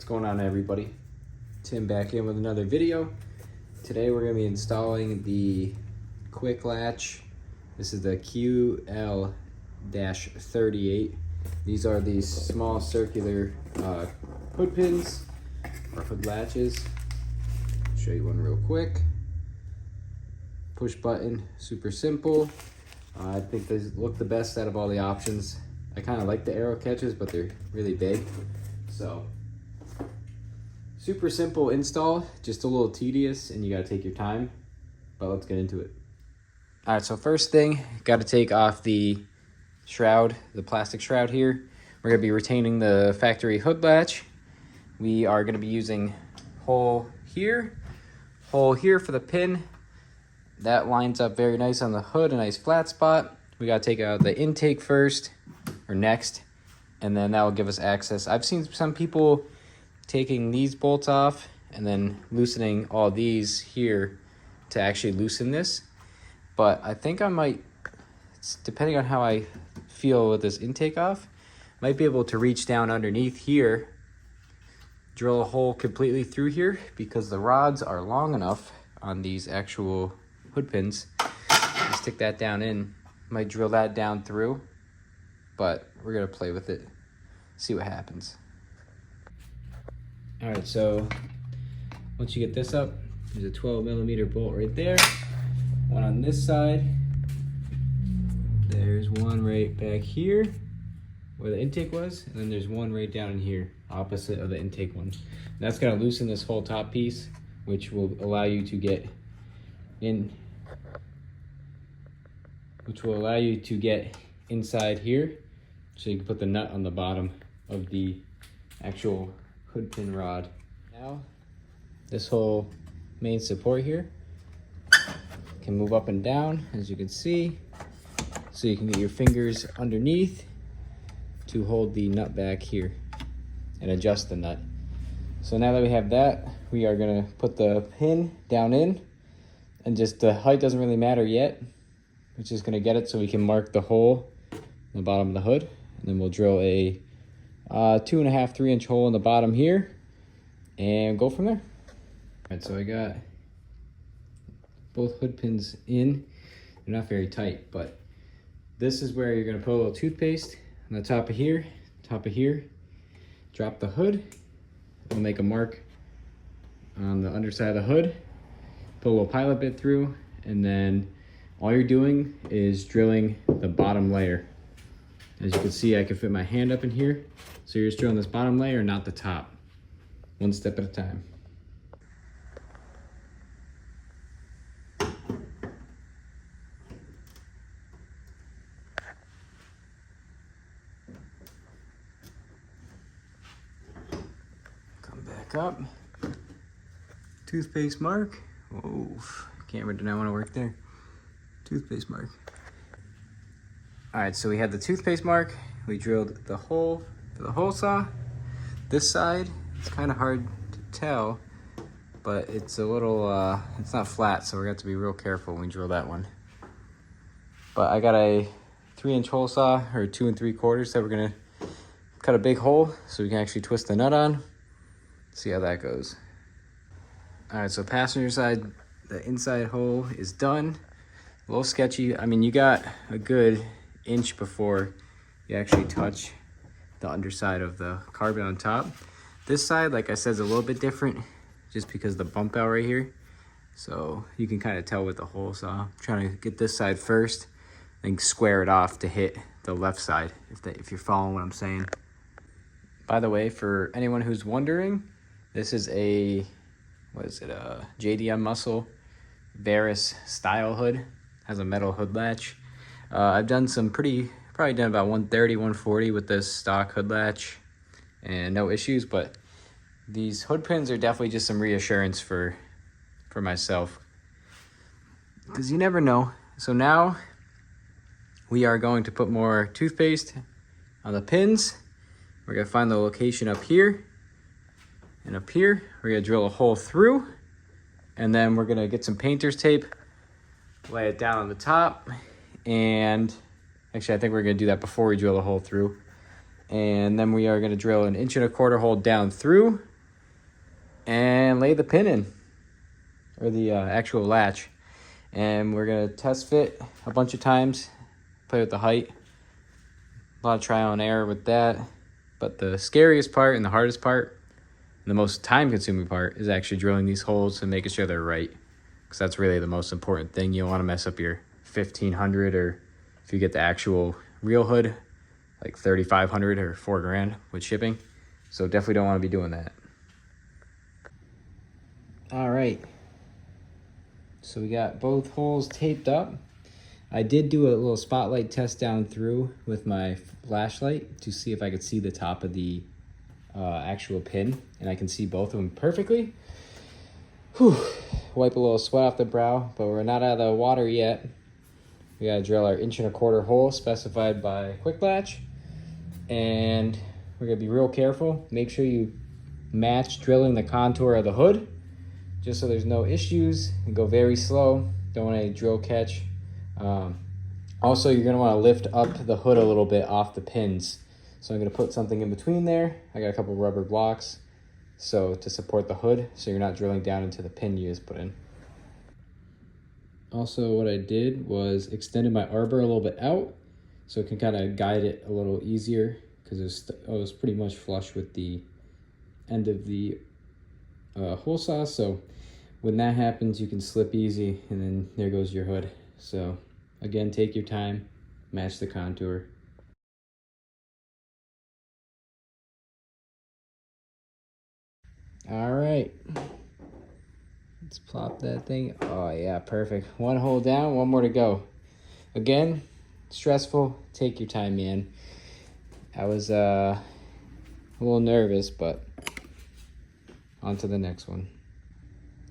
going on, everybody? Tim back in with another video. Today we're going to be installing the quick latch. This is the QL-38. These are these small circular hood pins or hood latches. I'll show you one real quick. Push button, super simple. I think they look the best out of all the options. I kind of like the arrow catches, but they're really big. So super simple install, just a little tedious, and you got to take your time, but let's get into it. All right, so first thing, got to take off the shroud, the plastic shroud here. We're going to be retaining the factory hood latch. We are going to be using hole here for the pin. That lines up very nice on the hood, a nice flat spot. We got to take out the intake first, or next, and then that will give us access. I've seen some people taking these bolts off and then loosening all these here to actually loosen this. But I think I might, depending on how I feel with this intake off, might be able to reach down underneath here, drill a hole completely through here, because the rods are long enough on these actual hood pins. Stick that down in, might drill that down through, but we're gonna play with it, see what happens. All right, so once you get this up, there's a 12mm bolt right there, one on this side, there's one right back here where the intake was, and then there's one right down in here opposite of the intake one. That's gonna loosen this whole top piece, which will allow you to get inside here, so you can put the nut on the bottom of the actual hood pin rod. Now, this whole main support here can move up and down, as you can see, so you can get your fingers underneath to hold the nut back here and adjust the nut. So now that we have that, we are gonna put the pin down in, and just the height doesn't really matter yet. We're just gonna get it so we can mark the hole in the bottom of the hood, and then we'll drill a 2.5, 3 inch hole in the bottom here and go from there. All right, so I got both hood pins in. They're not very tight, but this is where you're gonna put a little toothpaste on the top of here, drop the hood. We'll make a mark on the underside of the hood, put a little pilot bit through, and then all you're doing is drilling the bottom layer. As you can see, I can fit my hand up in here. So you're just drilling this bottom layer, not the top. One step at a time. Come back up. Toothpaste mark. Whoa, camera did not want to work there. Toothpaste mark. All right, so we had the toothpaste mark. We drilled the hole for the hole saw. This side, it's kind of hard to tell, but it's a little, it's not flat, so we're gonna have to be real careful when we drill that one. But I got a 3 inch hole saw, or 2 3/4, that we're gonna cut a big hole so we can actually twist the nut on. See how that goes. All right, so passenger side, the inside hole is done. A little sketchy. I mean, you got a good inch before you actually touch the underside of the carbon on top. This side, like I said, is a little bit different just because of the bump out right here. So you can kind of tell with the hole saw. I'm trying to get this side first and square it off to hit the left side, if you're following what I'm saying. By the way, for anyone who's wondering, this is a, what is it, a JDM Muscle Varis style hood. Has a metal hood latch. I've done some probably done about 130, 140 with this stock hood latch and no issues, but these hood pins are definitely just some reassurance for myself, because you never know. So now we are going to put more toothpaste on the pins. We're gonna find the location up here and up here. We're gonna drill a hole through, and then we're gonna get some painter's tape, lay it down on the top, and actually I think we're gonna do that before we drill a hole through. And then we are gonna drill an 1.25 inch hole down through and lay the pin in, or the actual latch. And we're gonna test fit a bunch of times, play with the height. A lot of trial and error with that. But the scariest part and the hardest part, and the most time consuming part, is actually drilling these holes and making sure they're right. Because that's really the most important thing. You don't want to mess up your 1500, or if you get the actual real hood, like 3500 or $4,000 with shipping. So definitely don't want to be doing that. All right. So we got both holes taped up. I did do a little spotlight test down through with my flashlight to see if I could see the top of the actual pin, and I can see both of them perfectly. Whew. Wipe a little sweat off the brow, but we're not out of the water yet. We gotta drill our 1¼ inch hole specified by Quick Latch, and we're gonna be real careful. Make sure you match drilling the contour of the hood, just so there's no issues, and go very slow. Don't want any drill catch. Also, you're gonna wanna lift up the hood a little bit off the pins. So I'm gonna put something in between there. I got a couple rubber blocks to support the hood, so you're not drilling down into the pin you just put in. Also, what I did was extended my arbor a little bit out, so it can kind of guide it a little easier, because it was pretty much flush with the end of the hole saw. So when that happens, you can slip easy, and then there goes your hood. So again, take your time, match the contour. All right, let's plop that thing. Oh yeah, perfect. One hole down, one more to go. Again, stressful, take your time, man. I was a little nervous, but on to the next one.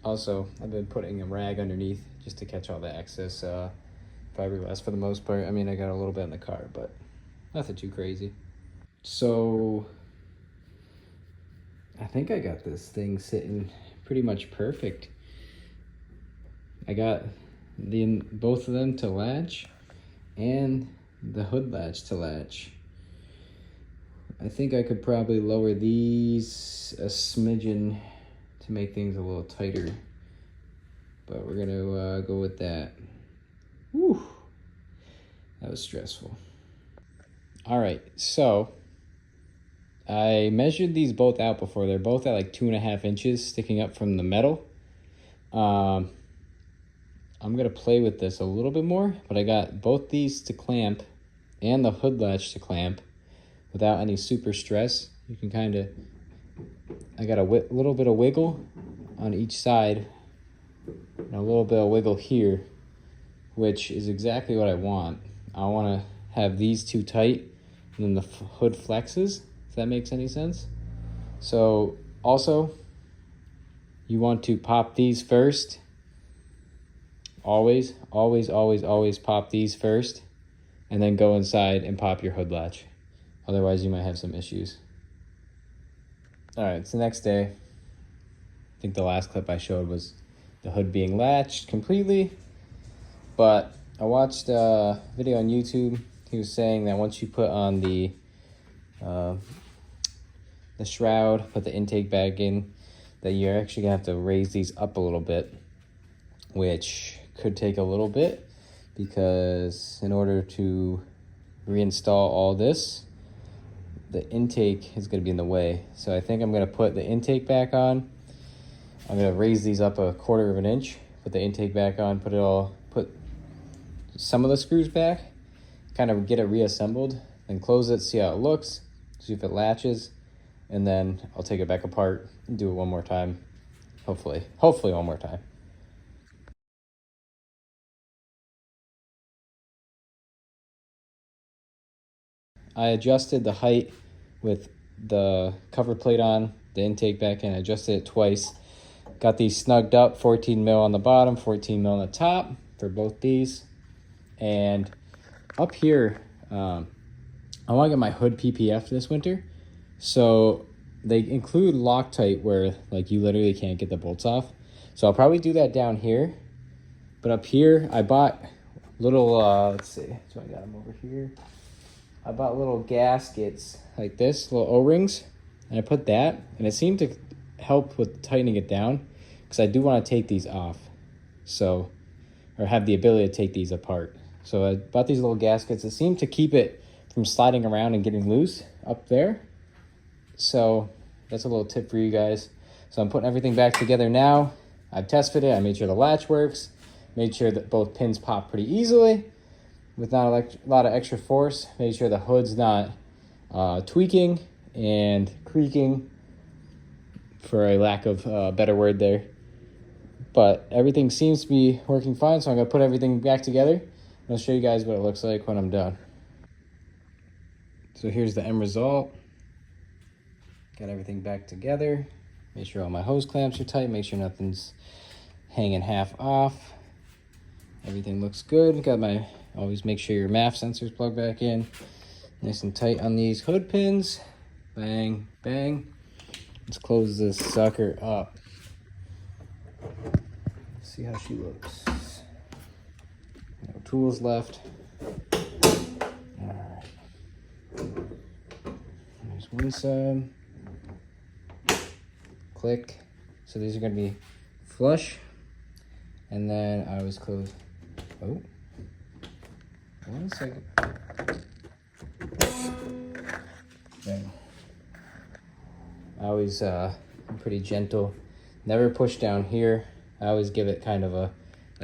Also, I've been putting a rag underneath just to catch all the excess fiberglass for the most part. I mean, I got a little bit in the car, but nothing too crazy. So I think I got this thing sitting pretty much perfect. I got both of them to latch and the hood latch to latch. I think I could probably lower these a smidgen to make things a little tighter, but we're gonna go with that. Whew, that was stressful. All right, so I measured these both out before. They're both at like 2.5 inches sticking up from the metal. I'm gonna play with this a little bit more, but I got both these to clamp and the hood latch to clamp without any super stress. You can kind of, I got a little bit of wiggle on each side and a little bit of wiggle here, which is exactly what I want. I want to have these two tight and then the hood flexes, if that makes any sense. So also, you want to pop these first. Always pop these first, and then go inside and pop your hood latch. Otherwise, you might have some issues. All right, it's the next day. I think the last clip I showed was the hood being latched completely, but I watched a video on YouTube. He was saying that once you put on the shroud, put the intake back in, that you're actually gonna have to raise these up a little bit, which could take a little bit, because in order to reinstall all this, the intake is going to be in the way. So I think I'm going to put the intake back on. I'm going to raise these up 1/4 inch, put the intake back on, put some of the screws back, kind of get it reassembled, then close it, see how it looks, see if it latches, and then I'll take it back apart and do it one more time. Hopefully one more time. I adjusted the height with the cover plate on, the intake back in, I adjusted it twice. Got these snugged up, 14 mil on the bottom, 14 mil on the top for both these. And up here, I want to get my hood PPF this winter. So they include Loctite where like you literally can't get the bolts off. So I'll probably do that down here. But up here, I bought little, let's see, so I got them over here. I bought little gaskets like this, little O-rings, and I put that, and it seemed to help with tightening it down, because I do want to take these off, so, or have the ability to take these apart. So I bought these little gaskets that seem to keep it from sliding around and getting loose up there. So that's a little tip for you guys. So I'm putting everything back together now. I've tested it. I made sure the latch works, made sure that both pins pop pretty easily with not a lot of extra force, made sure the hood's not tweaking and creaking, for a lack of a better word there. But everything seems to be working fine, so I'm gonna put everything back together, and I'll show you guys what it looks like when I'm done. So here's the end result. Got everything back together. Make sure all my hose clamps are tight, make sure nothing's hanging half off. Everything looks good. Got my, always make sure your MAF sensors plug back in. Nice and tight on these hood pins. Bang, bang. Let's close this sucker up. See how she looks. No tools left. All right. There's one side. Click. So these are going to be flush. And then I always close. Oh. 1 second. Bang. I always, I'm pretty gentle. Never push down here. I always give it kind of a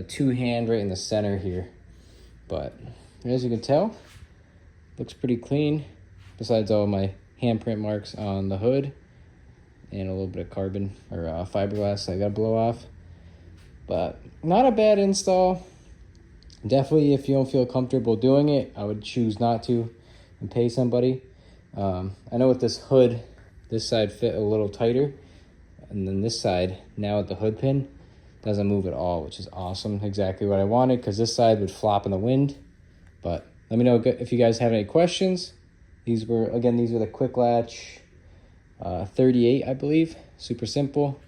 two-hand right in the center here. But as you can tell, looks pretty clean. Besides all my handprint marks on the hood and a little bit of carbon or fiberglass I gotta blow off. But not a bad install. Definitely, if you don't feel comfortable doing it, I would choose not to and pay somebody. I know with this hood, this side fit a little tighter, and then this side, now with the hood pin, doesn't move at all, which is awesome. Exactly what I wanted, because this side would flop in the wind. But let me know if you guys have any questions. These were the quick latch 38, I believe. Super simple.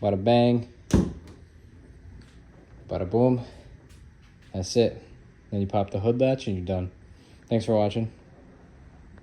Bada bang. Bada boom. That's it. Then you pop the hood latch and you're done. Thanks for watching.